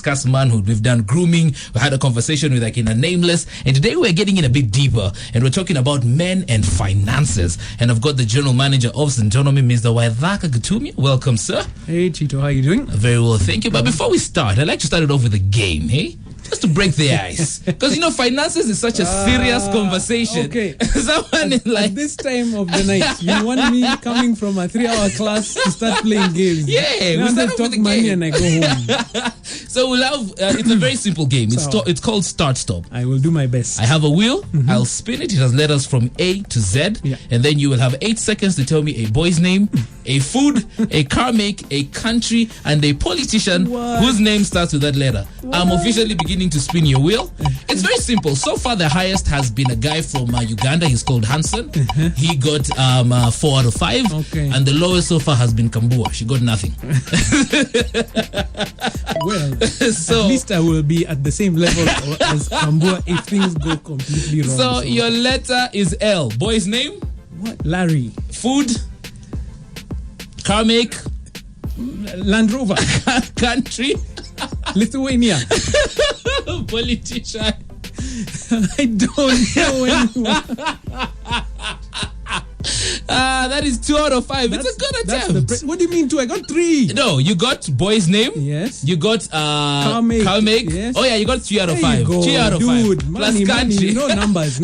discussed manhood. We've done grooming. We had a conversation with Akina Nameless. And today we're getting in a bit deeper. And we're talking about men and finances. And I've got the general manager of Zentonomy, Mr. Waithaka Gatumia. Welcome, sir. Hey, Chito. How are you doing? Very well, thank you. But before we start, I'd like to start it off with a game, hey? Just to break the ice. Because, finances is such a serious conversation. Okay. Someone is like... At this time of the night, you want me coming from a 3-hour class to start playing games. Yeah. We start talk money and I go home. So we'll have... it's a very simple game. It's called Start Stop. I will do my best. I have a wheel. I'll spin it. It has letters from A to Z. Yeah. And then you will have 8 seconds to tell me a boy's name, a food, a car make, a country, and a politician whose name starts with that letter. I'm officially beginning to spin your wheel. It's very simple. So far, the highest has been a guy from Uganda. He's called Hanson. He got 4 out of 5. Okay. And the lowest so far has been Kambua. She got nothing. Well, so, at least I will be at the same level as Kambua if things go completely wrong. So your letter is L. Boy's name? What? Larry. Food? Car make? Land Rover. Country? Lithuania. Politician? I don't know anyone. That is 2 out of 5. It's a good attempt. What do you mean 2? I got 3. No, you got boy's name. Yes. You got car make. Yes. Oh yeah, you got 3 out of 5. 3 out of 5. Dude, Plus money, country. no numbers.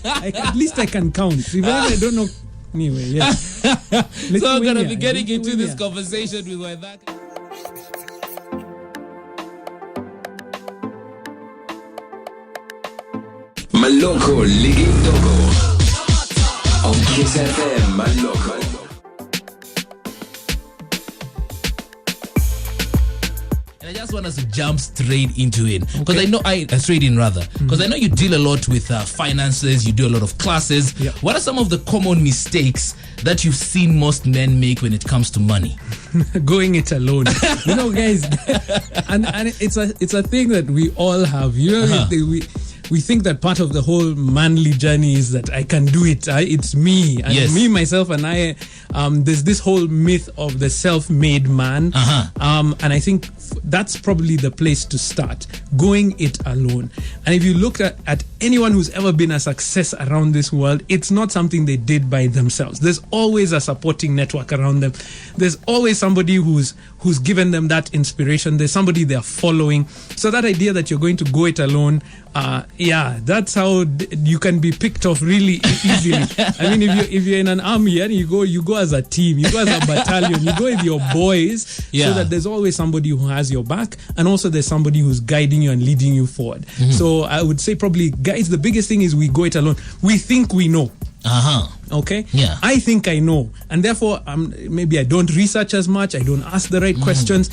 At least I can count. Even if I don't know. Anyway, yeah. So I'm gonna be getting into this conversation with Waithaka. Maloko Ligindoko on Kiss FM. Maloko. I just want us to jump straight into it because I know because I know you deal a lot with finances. You do a lot of classes. Yeah. What are some of the common mistakes that you've seen most men make when it comes to money? Going it alone, guys, and it's a thing that we all have. We think that part of the whole manly journey is that I can do it. It's me. And me, myself, and I. There's this whole myth of the self-made man. And I think that's probably the place to start. Going it alone. And if you look at anyone who's ever been a success around this world, it's not something they did by themselves. There's always a supporting network around them. There's always somebody who's given them that inspiration. There's somebody they're following. So that idea that you're going to go it alone, that's how you can be picked off really easily. I mean, if you're in an army and you go as a team, you go as a battalion, you go with your boys, so that there's always somebody who has your back, and also there's somebody who's guiding you and leading you forward. So I would say probably, guys, the biggest thing is we go it alone. We think we know. Okay? Yeah. I think I know. And therefore, maybe I don't research as much. I don't ask the right questions.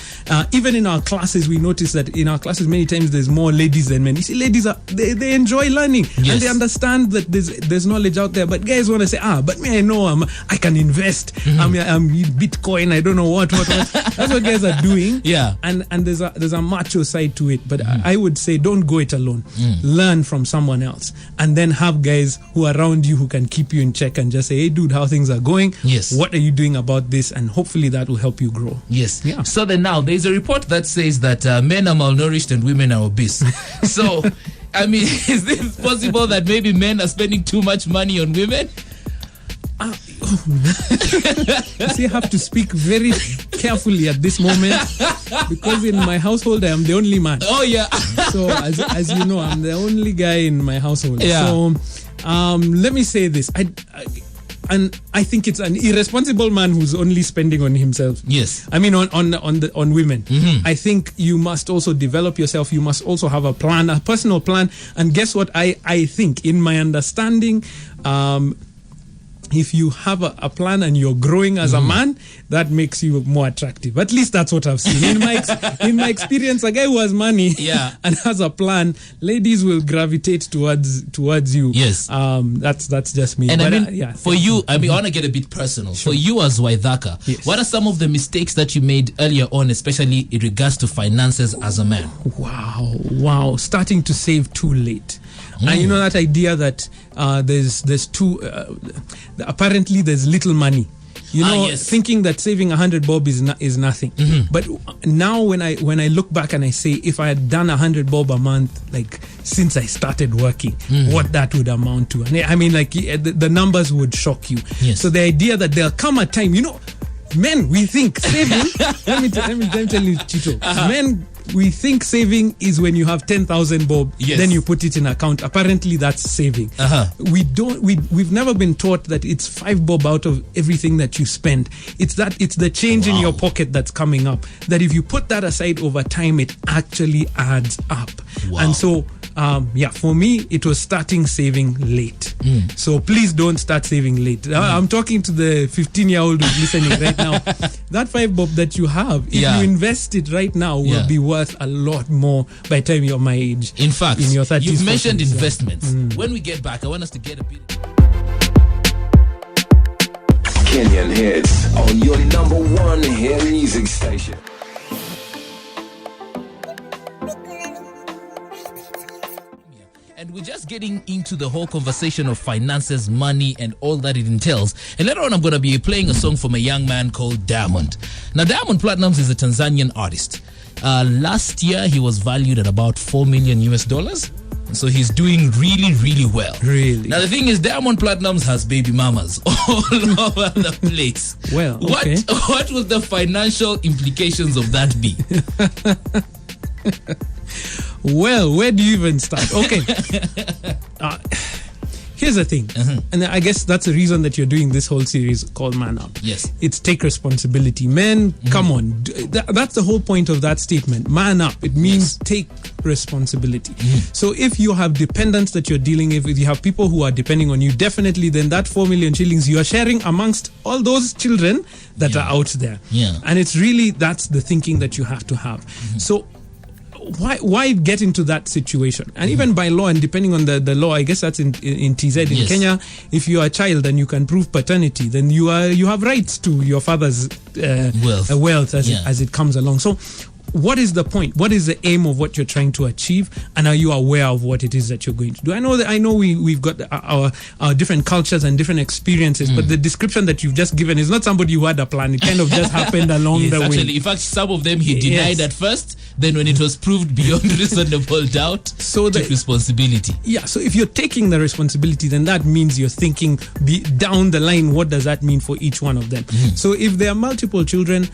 Even in our classes, we notice that in our classes, many times there's more ladies than men. You see, ladies, they enjoy learning. Yes. And they understand that there's knowledge out there. But guys want to say, but me, I know I can invest. I'm Bitcoin. I don't know what. That's what guys are doing. Yeah. And there's a macho side to it. But I would say don't go it alone. Learn from someone else. And then have guys who are around you who can keep you in check and just say, hey, dude, how things are going? Yes. What are you doing about this? And hopefully that will help you grow. Yes. Yeah. So then now there's a report that says that men are malnourished and women are obese. So, I mean, is this possible that maybe men are spending too much money on women? See, I have to speak very carefully at this moment because in my household I am the only man. Oh yeah. So as you know, I'm the only guy in my household. Yeah. So let me say this. I think it's an irresponsible man who's only spending on himself. Yes. I mean on women. I think you must also develop yourself. You must also have a plan, a personal plan. And guess what? I think in my understanding, if you have a plan and you're growing as a man, that makes you more attractive. At least that's what I've seen. In my experience, a guy who has money and has a plan, ladies will gravitate towards you. Yes. That's just me. And but, for you, I want to get a bit personal. Sure. For you as Waithaka, what are some of the mistakes that you made earlier on, especially in regards to finances as a man? Wow. Starting to save too late. And you know that idea that there's apparently there's little money. You know, thinking that saving 100 bob is nothing. But now when I look back and I say, if I had done 100 bob a month, like since I started working, what that would amount to. And I mean, like the numbers would shock you. Yes. So the idea that there'll come a time, you know, men, we think saving, let me tell you, Chito, men, we think saving is when you have 10,000 bob, then you put it in account. Apparently that's saving. We've never been taught that it's 5 bob out of everything that you spend. It's the change in your pocket that's coming up, that if you put that aside over time, it actually adds up. And so for me, it was starting saving late. So please don't start saving late. I'm talking to the 15-year-old who's listening right now. That 5 bob that you have, if you invest it right now, will be worth a lot more by the time you're my age. In fact, in your 30s, you've mentioned investments. When we get back, I want us to get a bit. Kenyan hits on your number one hit music station. And we're just getting into the whole conversation of finances, money, and all that it entails. And later on, I'm going to be playing a song from a young man called Diamond. Now, Diamond Platnumz is a Tanzanian artist. Last year, he was valued at about $4 million US. So he's doing really, really well. Really? Now, the thing is, Diamond Platnumz has baby mamas all over the place. Well, okay. What would the financial implications of that be? Well, where do you even start? Okay. Here's the thing. And I guess that's the reason that you're doing this whole series called Man Up. Yes. It's take responsibility. Men, come on. That's the whole point of that statement. Man up. It means take responsibility. So if you have dependents that you're dealing with, if you have people who are depending on you, definitely then that 4 million shillings you are sharing amongst all those children that are out there. And it's really, that's the thinking that you have to have. So why get into that situation? And even by law, and depending on the law, I guess that's in TZ in Kenya, if you are a child and you can prove paternity, then you have rights to your father's wealth as it comes along. So what is the point? What is the aim of what you're trying to achieve? And are you aware of what it is that you're going to do? I know we've got our different cultures and different experiences, but the description that you've just given is not somebody who had a plan. It kind of just happened along the way. In fact, some of them he denied at first. Then when it was proved beyond reasonable doubt, took responsibility. Yeah, so if you're taking the responsibility, then that means you're thinking down the line, what does that mean for each one of them? So if there are multiple children,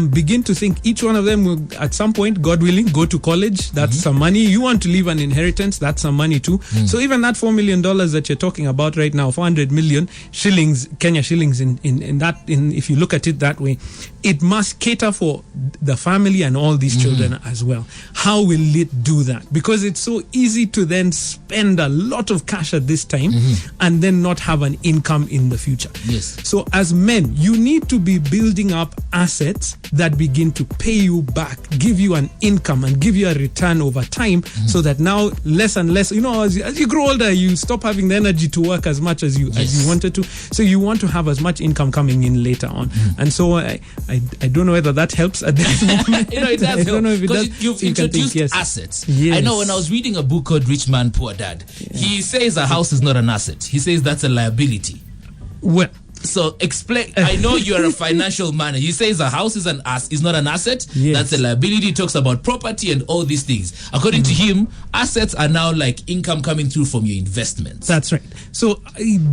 begin to think each one of them will, at some point, God willing, go to college. That's some money. You want to leave an inheritance. That's some money too. So even that $4 million that you're talking about right now, 400 million shillings, Kenya shillings, if you look at it that way, it must cater for the family and all these children as well. How will it do that? Because it's so easy to then spend a lot of cash at this time and then not have an income in the future. Yes. So as men, you need to be building up assets that begin to pay you back, give you an income and give you a return over time, so that now less and less, as you grow older, you stop having the energy to work as much as you wanted to. So you want to have as much income coming in later on. And so I don't know whether that helps at this moment. It does I don't know if it does. You've introduced assets. Yes. I know when I was reading a book called Rich Man, Poor Dad, he says a house is not an asset. He says that's a liability. Well, so explain. I know you're a financial man. He says a house is not an asset. Yes. That's a liability. He talks about property and all these things. According to him, assets are now like income coming through from your investments. That's right. So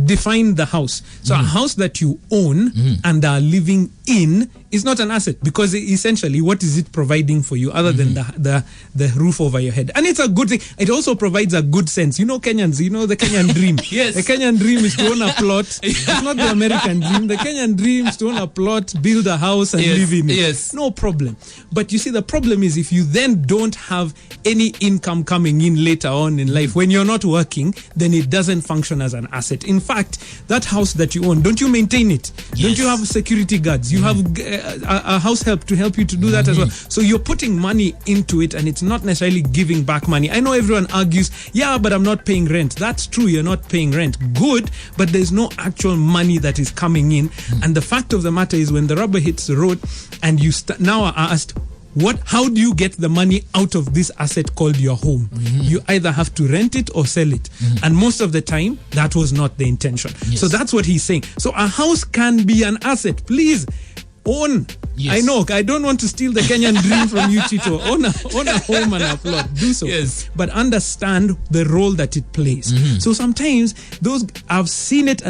define the house. So a house that you own and are living in is not an asset, because essentially what is it providing for you other than the roof over your head? And it's a good thing. It also provides a good sense. Kenyans, the Kenyan dream. Yes. The Kenyan dream is to own a plot. It's not the American dream. The Kenyan dream is to own a plot, build a house and live in it. Yes. No problem. But you see, the problem is if you then don't have any income coming in later on in life, when you're not working, then it doesn't function as an asset. In fact, that house that you own, don't you maintain it? Yes. Don't you have security guards? You have a house help to help you to do that as well. So you're putting money into it and it's not necessarily giving back money. I know everyone argues, but I'm not paying rent. That's true, you're not paying rent. Good, but there's no actual money that is coming in. And the fact of the matter is, when the rubber hits the road and you now are asked, how do you get the money out of this asset called your home? You either have to rent it or sell it. And most of the time, that was not the intention. Yes. So that's what he's saying. So a house can be an asset. Please own. Yes. I know, I don't want to steal the Kenyan dream from you, Chito. Own a home and a plot. Do so. Yes. But understand the role that it plays. So sometimes I've seen it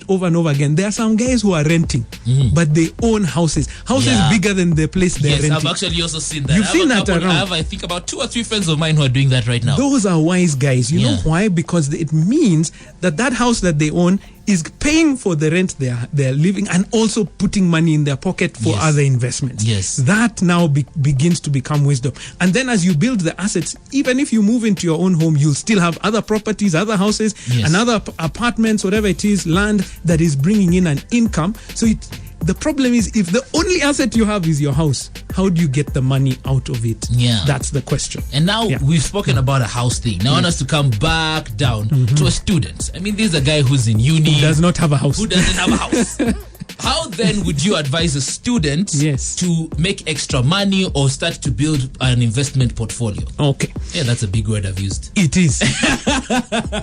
over and over again. There are some guys who are renting, but they own houses. Houses bigger than the place they're renting. I've actually also seen that. You've seen that around. I have, I think, about 2 or 3 friends of mine who are doing that right now. Those are wise guys. You know why? Because it means that house that they own is paying for the rent they're living and also putting money in their pocket for other investments. Yes. That now begins to become wisdom. And then as you build the assets, even if you move into your own home, you'll still have other properties, other houses, and other apartments, whatever it is, land that is bringing in an income. So the problem is, if the only asset you have is your house, how do you get the money out of it? Yeah. That's the question. And now we've spoken about a house thing. Now I want us to come back down to a student. I mean, this is a guy who's in uni. Who does not have a house. Who doesn't have a house. How then would you advise a student to make extra money or start to build an investment portfolio? Okay. Yeah, that's a big word I've used. It is.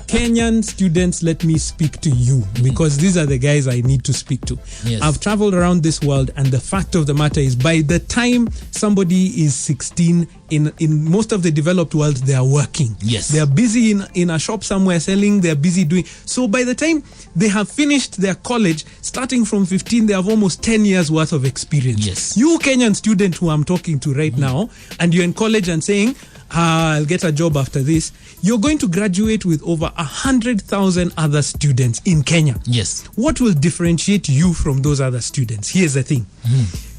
Kenyan students, let me speak to you, because these are the guys I need to speak to. Yes. I've traveled around this world, and the fact of the matter is, by the time somebody is 16, in most of the developed world, they are working. Yes. They are busy in a shop somewhere selling, they are busy doing. So by the time they have finished their college, starting from 15, they have almost 10 years worth of experience. Yes. You Kenyan student who I'm talking to right now, and you're in college and saying, I'll get a job after this, you're going to graduate with over 100,000 other students in Kenya. Yes. What will differentiate you from those other students? Here's the thing.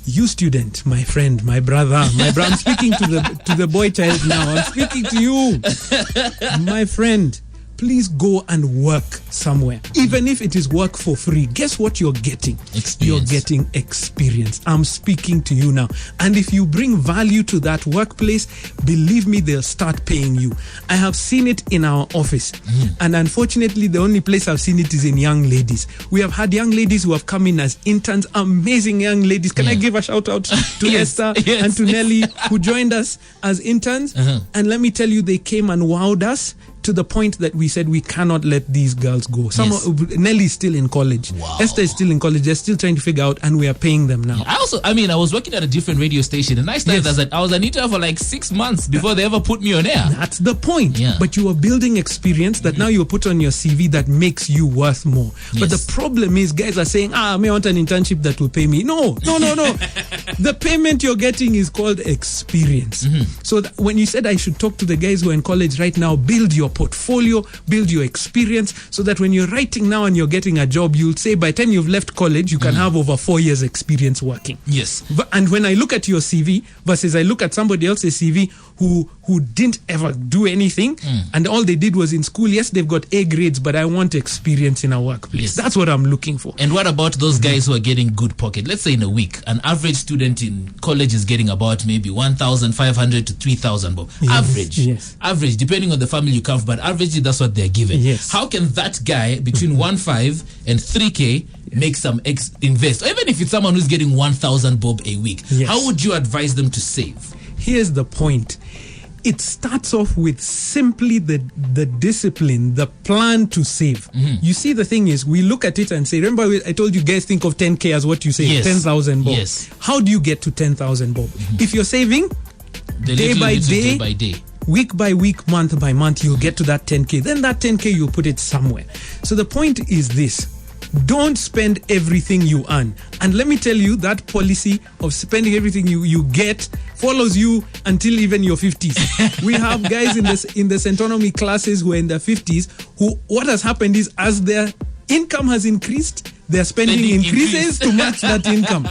You student, my friend, my brother, I'm speaking to the boy child now. I'm speaking to you. My friend, please go and work somewhere. Even if it is work for free, guess what you're getting? Experience. You're getting experience. I'm speaking to you now. And if you bring value to that workplace, believe me, they'll start paying you. I have seen it in our office. And unfortunately, the only place I've seen it is in young ladies. We have had young ladies who have come in as interns, amazing young ladies. Can I give a shout out to Esther and to Nelly, who joined us as interns? And let me tell you, they came and wowed us to the point that we said we cannot let these girls go. Nelly is still in college. Wow. Esther is still in college. They're still trying to figure out, and we are paying them now. I was working at a different radio station, and I started I was an intern for like 6 months before they ever put me on air. That's the point. Yeah. But you are building experience that now you put on your CV that makes you worth more. But the problem is, guys are saying, I want an internship that will pay me. No. The payment you're getting is called experience. So when you said I should talk to the guys who are in college right now, build your portfolio, build your experience, so that when you're writing now and you're getting a job, you'll say by the time you've left college, you can have over 4 years experience working. Yes. And when I look at your CV versus I look at somebody else's CV who didn't ever do anything, and all they did was in school, yes, they've got A grades, but I want experience in a workplace. Yes. That's what I'm looking for. And what about those guys who are getting good pocket? Let's say in a week, an average student in college is getting about maybe 1,500 to 3,000 bob. Average, depending on the family you come from, but averagely that's what they're given. Yes. How can that guy between 1.5 and 3K make some invest? Or even if it's someone who's getting 1,000 bob a week, how would you advise them to save? Here's the point. It starts off with simply the discipline, the plan to save. You see, the thing is, we look at it and say, remember I told you guys think of 10K as what you say, 10,000 bob. Yes. How do you get to 10,000 bob? If you're saving day by day, week by week, month by month, you'll get to that 10K. Then that 10K, you'll put it somewhere. So the point is this. Don't spend everything you earn. And let me tell you, that policy of spending everything you get follows you until even your 50s. We have guys in the Centonomy classes who are in their 50s who, what has happened is, as their income has increased, their spending increases to match that income.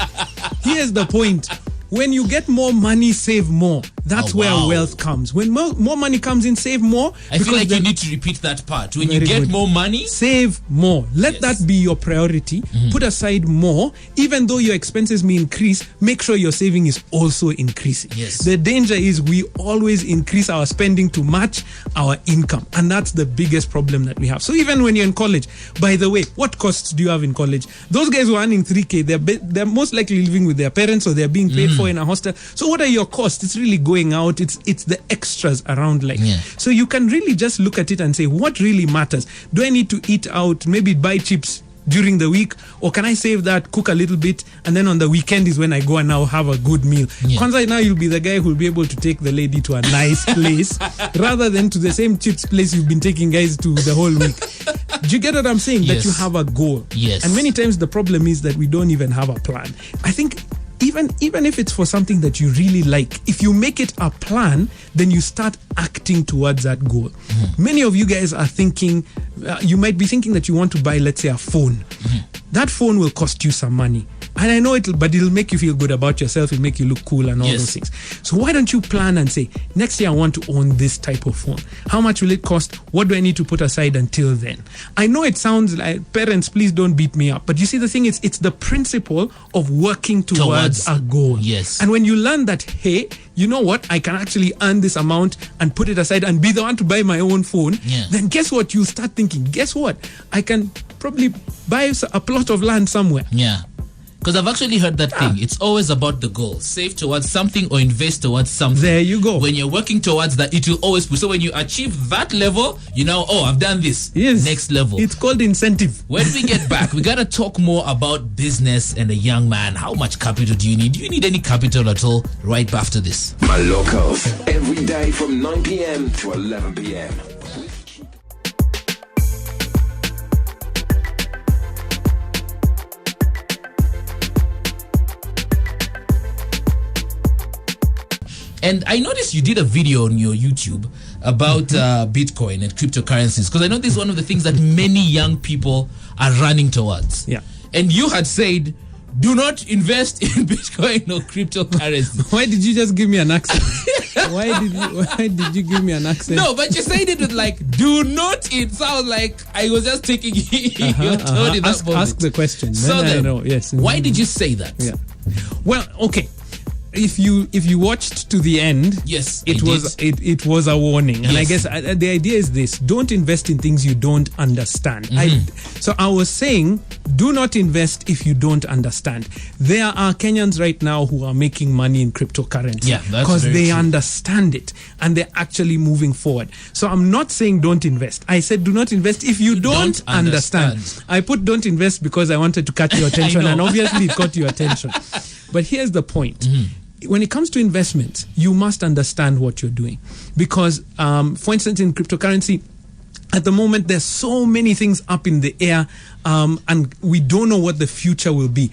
Here's the point. When you get more money, save more. That's where wealth comes. When more money comes in, save more. I feel like you need to repeat that part. When you get more money, save more. Let that be your priority. Put aside more. Even though your expenses may increase, make sure your saving is also increasing. Yes. The danger is we always increase our spending to match our income. And that's the biggest problem that we have. So even when you're in college, by the way, what costs do you have in college? Those guys who are earning 3K, they're most likely living with their parents, or they're being paid for in a hostel. So what are your costs? It's really going out. It's the extras around life. Yeah. So you can really just look at it and say, what really matters? Do I need to eat out, maybe buy chips during the week, or can I save that, cook a little bit, and then on the weekend is when I go and now have a good meal? Kwanzaa, now you'll be the guy who'll be able to take the lady to a nice place rather than to the same chips place you've been taking guys to the whole week. Do you get what I'm saying? That you have a goal. Yes. And many times the problem is that we don't even have a plan. I think even if it's for something that you really like, if you make it a plan, then you start acting towards that goal. Many of you guys are thinking, you might be thinking that you want to buy, let's say, a phone. That phone will cost you some money. And I know it'll make you feel good about yourself. It'll make you look cool and all those things. So why don't you plan and say, next year I want to own this type of phone. How much will it cost? What do I need to put aside until then? I know it sounds like, parents, please don't beat me up. But you see, the thing is, it's the principle of working towards a goal. Yes. And when you learn that, hey, you know what? I can actually earn this amount and put it aside and be the one to buy my own phone. Then guess what? You start thinking, guess what? I can probably buy a plot of land somewhere. Yeah. Because I've actually heard that thing. It's always about the goal. Save towards something or invest towards something. There you go. When you're working towards that, it will always push. So when you achieve that level, you know, I've done this. Yes. Next level. It's called incentive. When we get back, we got to talk more about business and a young man. How much capital do you need? Do you need any capital at all? Right after this. Malocos, every day from 9 p.m. to 11 p.m. And I noticed you did a video on your YouTube about Bitcoin and cryptocurrencies, because I know this is one of the things that many young people are running towards. Yeah. And you had said, do not invest in Bitcoin or cryptocurrency. Why did you just give me an accent? Why did you give me an accent? No, but you said it with like, do not. It sounds like I was just taking your tone in that moment. Ask the question. So then, yes. Why did you say that? Yeah. Well, okay. If you watched to the end, yes, it was a warning. And I guess the idea is this: don't invest in things you don't understand. So I was saying, do not invest if you don't understand. There are Kenyans right now who are making money in cryptocurrency because they understand it and they're actually moving forward. So I'm not saying don't invest. I said do not invest if you don't understand. I put don't invest because I wanted to catch your attention, and obviously it caught your attention. But here's the point. When it comes to investments, you must understand what you're doing. Because, for instance, in cryptocurrency, at the moment, there's so many things up in the air, and we don't know what the future will be.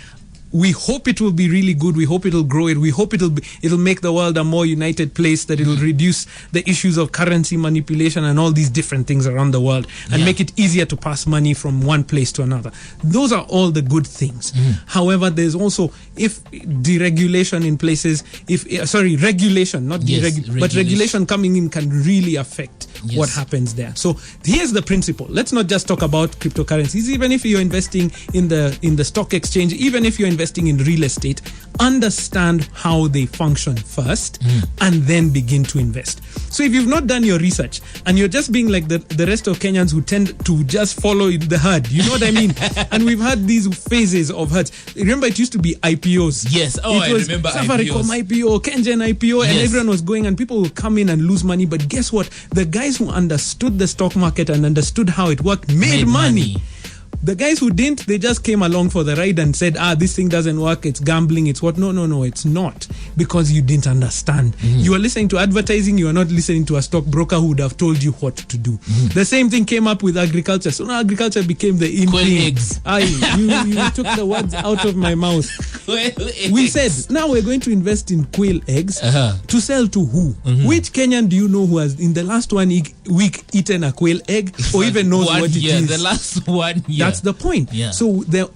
We hope it will be really good. We hope it'll grow it. We hope it'll make the world a more united place, that it'll reduce the issues of currency manipulation and all these different things around the world, and make it easier to pass money from one place to another. Those are all the good things. However, there's also, if deregulation in places, regulation, not deregulation, but regulation coming in can really affect what happens there. So here's the principle. Let's not just talk about cryptocurrencies. Even if you're investing in the stock exchange, even if you're investing in real estate, understand how they function first and then begin to invest. So if you've not done your research and you're just being like the rest of Kenyans who tend to just follow the herd, you know what I mean? And we've had these phases of herds. Remember, it used to be IPOs. Yes. I remember Safaricom IPO, Kengen IPO, and everyone was going, and people would come in and lose money. But guess what? The guys who understood the stock market and understood how it worked made money. The guys who didn't, they just came along for the ride and said, this thing doesn't work, it's gambling, it's what? No, it's not. Because you didn't understand. You are listening to advertising, you are not listening to a stockbroker who would have told you what to do. The same thing came up with agriculture. So now agriculture became the in quail thing. Eggs. You took the words out of my mouth. We said, now we're going to invest in quail eggs to sell to who? Which Kenyan do you know who has in the last 1 week eaten a quail egg or even knows what it is? The last 1 year. That's the point. Yeah. So there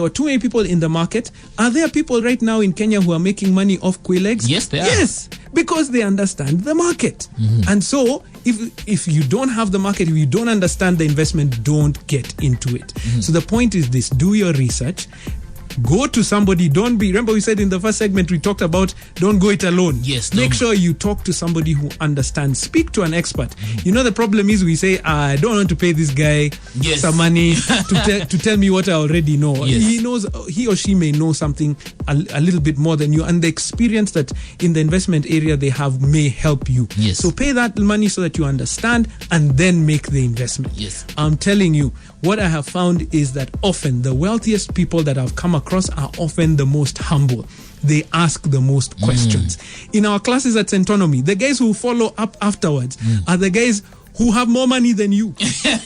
were too many people in the market. Are there people right now in Kenya who are making money off quail eggs? Yes, there are. Yes. Because they understand the market. And so if you don't have the market, if you don't understand the investment, don't get into it. So the point is this: do your research. Go to somebody. Remember we said in the first segment we talked about don't go it alone. Yes. Make sure you talk to somebody who understands. Speak to an expert. You know, the problem is we say, I don't want to pay this guy some money to tell me what I already know. Yes. He or she may know something a little bit more than you, and the experience that in the investment area they have may help you. Yes. So pay that money so that you understand and then make the investment. Yes. I'm telling you, what I have found is that often the wealthiest people that I've come across are often the most humble. They ask the most questions. In our classes at Centonomy, the guys who follow up afterwards are the guys who have more money than you.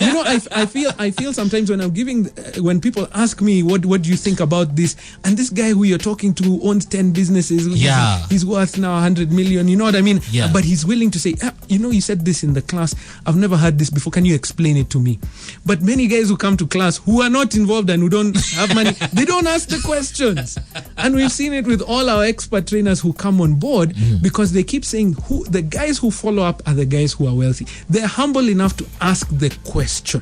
You know, I feel sometimes when people ask me, what do you think about this? And this guy who you're talking to owns 10 businesses. He's worth now 100 million. You know what I mean? Yeah. But he's willing to say, you said this in the class. I've never heard this before. Can you explain it to me? But many guys who come to class who are not involved and who don't have money, they don't ask the questions. And we've seen it with all our expert trainers who come on board because they keep saying the guys who follow up are the guys who are wealthy. They're humble enough to ask the question,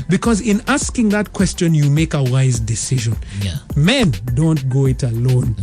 because in asking that question you make a wise decision. Men, don't go it alone.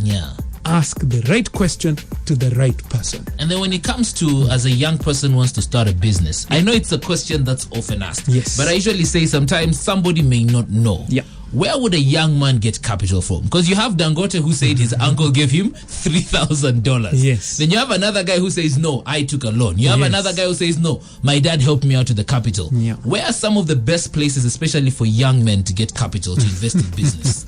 Ask the right question to the right person. And then when it comes to, as a young person wants to start a business, I know it's a question that's often asked. Yes. But I usually say sometimes somebody may not know. Where would a young man get capital from? Because you have Dangote who said his uncle gave him $3,000. Yes. Then you have another guy who says, no, I took a loan. You have another guy who says, no, my dad helped me out with the capital. Where are some of the best places, especially for young men, to get capital to invest in business?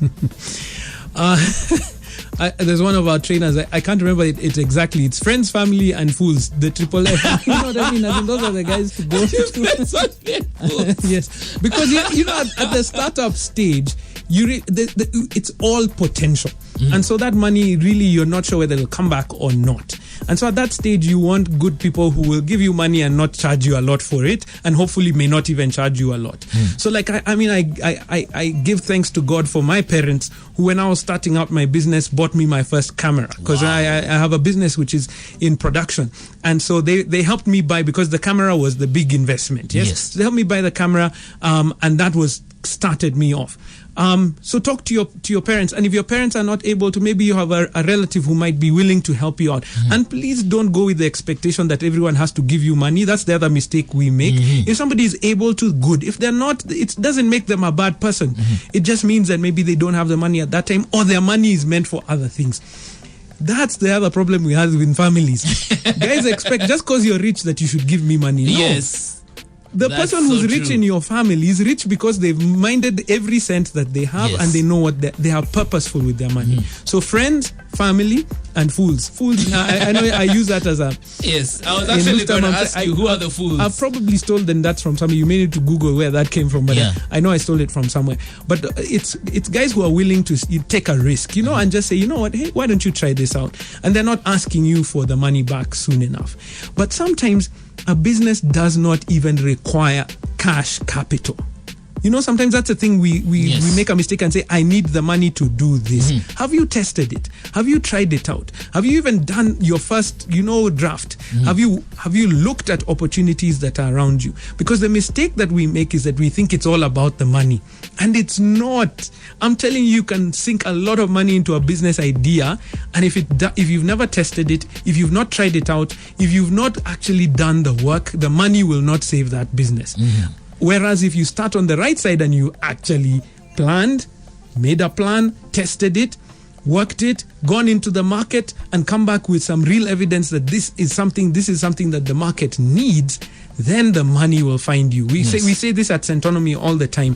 There's one of our trainers, I can't remember it exactly. It's Friends, Family and Fools, the triple F. You know what I mean? I think those are the guys to go to. Yes, because you know at the startup stage, it's all potential. And so that money, really, you're not sure whether it'll come back or not. And so at that stage, you want good people who will give you money and not charge you a lot for it, and hopefully may not even charge you a lot. So like, I give thanks to God for my parents who, when I was starting out my business, bought me my first camera, because I have a business which is in production. And so they helped me buy, because the camera was the big investment. Yes. So they helped me buy the camera, and that started me off. So talk to your parents, and if your parents are not able to, maybe you have a relative who might be willing to help you out. And please don't go with the expectation that everyone has to give you money. That's the other mistake we make. If somebody is able to, good. If they're not, it doesn't make them a bad person. It just means that maybe they don't have the money at that time, or their money is meant for other things. That's the other problem we have in families. Guys expect just because you're rich that you should give me money. No. Yes. The person who's rich in your family is rich because they've minded every cent that they have, and they know what they are purposeful with their money. So friends, family, and fools. Fools. I know I use that as a. Yes, I was actually going to ask you, who are the fools? I've probably stolen that from somebody. You may need to Google where that came from, but I know I stole it from somewhere. But it's guys who are willing to take a risk, and just say, you know what, hey, why don't you try this out? And they're not asking you for the money back soon enough. But sometimes a business does not even require cash capital. Sometimes that's a thing we make a mistake and say, I need the money to do this. Have you tested it? Have you tried it out? Have you even done your first, draft? Have you looked at opportunities that are around you? Because the mistake that we make is that we think it's all about the money. And it's not. I'm telling you can sink a lot of money into a business idea. And if you've never tested it, if you've not tried it out, if you've not actually done the work, the money will not save that business. Whereas if you start on the right side and you actually planned, made a plan, tested it, worked it, gone into the market, and come back with some real evidence that this is something that the market needs, then the money will find you. We say this at Centonomy all the time.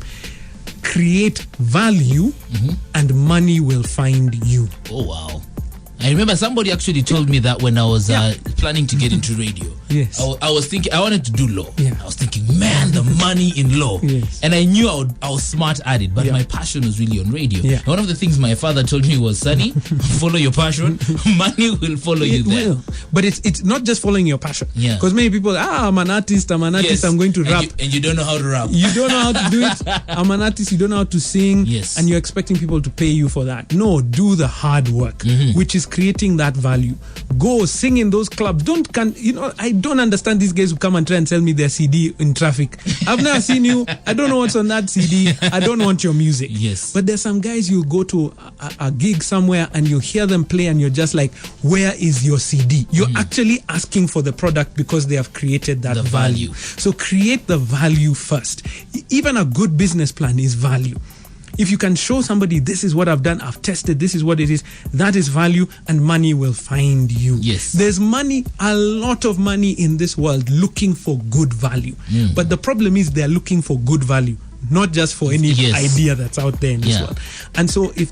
Create value and money will find you. Oh, wow. I remember somebody actually told me that when I was planning to get into radio. Yes. I was thinking, I wanted to do law. Yeah. I was thinking, man, the money in law. Yes. And I knew I was smart at it, but my passion was really on radio. Yeah. And one of the things my father told me was, Sonny, follow your passion, money will follow you there. Will. But it's not just following your passion. Yeah. Because many people, I'm an artist, Yes. I'm going to rap. And you don't know how to rap. You don't know how to do it. I'm an artist, you don't know how to sing. Yes. And you're expecting people to pay you for that. No, do the hard work, which is creating that value. Go sing in those clubs. I don't understand these guys who come and try and sell me their CD in traffic. I've never seen you. I don't know what's on that CD. I don't want your music. Yes. But there's some guys, you go to a gig somewhere and you hear them play and you're just like, where is your CD? You're actually asking for the product because they have created that value. So create the value first. Even a good business plan is value. If you can show somebody, this is what I've done, I've tested, this is what it is, that is value, and money will find you. Yes. There's money, a lot of money in this world looking for good value. But the problem is they're looking for good value, not just for any idea that's out there in this world. And so if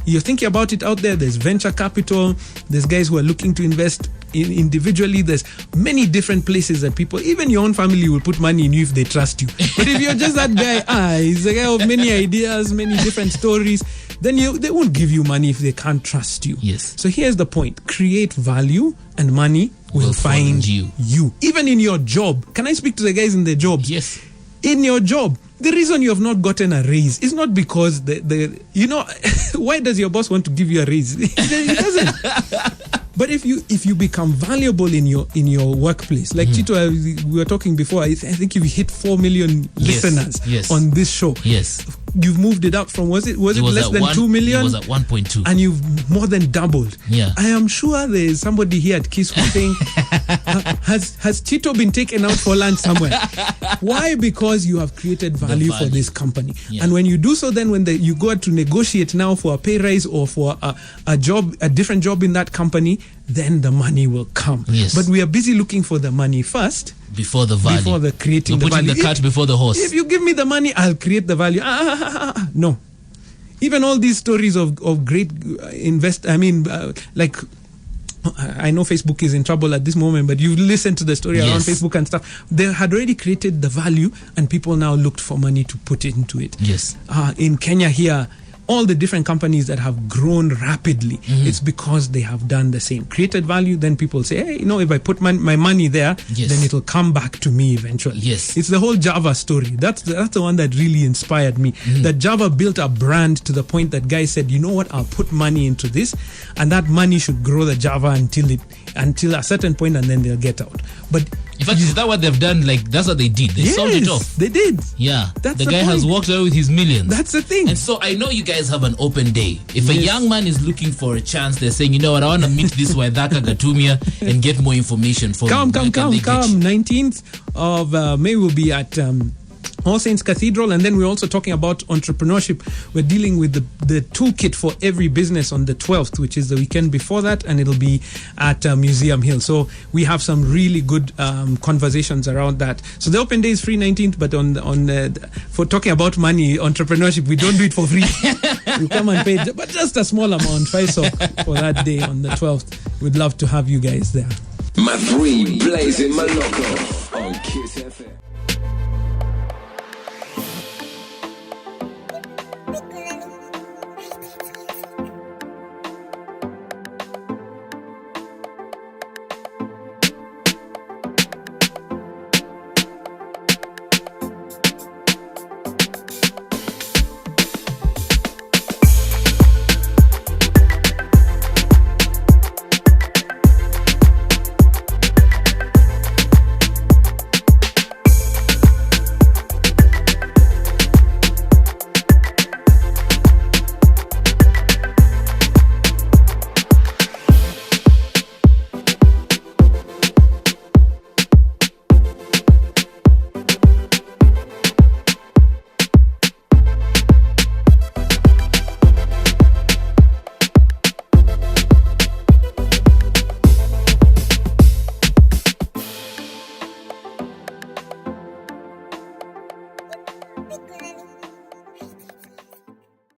you're thinking about it out there, there's venture capital, there's guys who are looking to invest individually. There's many different places that people, even your own family, will put money in you if they trust you. But if you're just that guy, he's a guy of many ideas, many different stories, then they won't give you money if they can't trust you. Yes. So here's the point. Create value and money will find you. Even in your job. Can I speak to the guys in their jobs? Yes. In your job, the reason you have not gotten a raise is not because why does your boss want to give you a raise? He doesn't. But if you become valuable in your workplace, like Chito, we were talking before, I think you've hit 4 million listeners on this show. Yes. You've moved it up from, was it less than 2 million? It was at 1.2. And you've more than doubled. Yeah. I am sure there's somebody here at Kiss who's saying, has Chito been taken out for lunch somewhere? Why? Because you have created value for this company. Yeah. And when you do so, then when you go to negotiate now for a pay rise or for a different job in that company, then the money will come. Yes. But we are busy looking for the money first. Before the value. Before the creating the value. Putting the cart before the horse. If you give me the money, I'll create the value. No. Even all these stories of great like, I know Facebook is in trouble at this moment, but you listen to the story around Facebook and stuff. They had already created the value and people now looked for money to put into it. Yes. In Kenya here, all the different companies that have grown rapidly, it's because they have done the same. Created value, then people say, hey, if I put my money there, then it'll come back to me eventually. Yes. It's the whole Java story. That's the one that really inspired me. That Java built a brand to the point that guys said, you know what, I'll put money into this, and that money should grow the Java until a certain point, and then they'll get out. But in fact, is that what they've done? Like, that's what they did. They sold it off. They did. Yeah. That's the guy has walked away with his millions. That's the thing. And so I know you guys have an open day. If a young man is looking for a chance, they're saying, you know what, I want to meet this Waithaka Gatumia and get more information from him. Come. 19th of May will be at All Saints Cathedral, and then we're also talking about entrepreneurship. We're dealing with the toolkit for every business on the 12th, which is the weekend before that, and it'll be at Museum Hill. So we have some really good conversations around that. So the open day is free 19th, but for talking about money, entrepreneurship, we don't do it for free. You come and pay, but just a small amount, for that day on the 12th. We'd love to have you guys there. My three blazing Maloko on Kiss FM.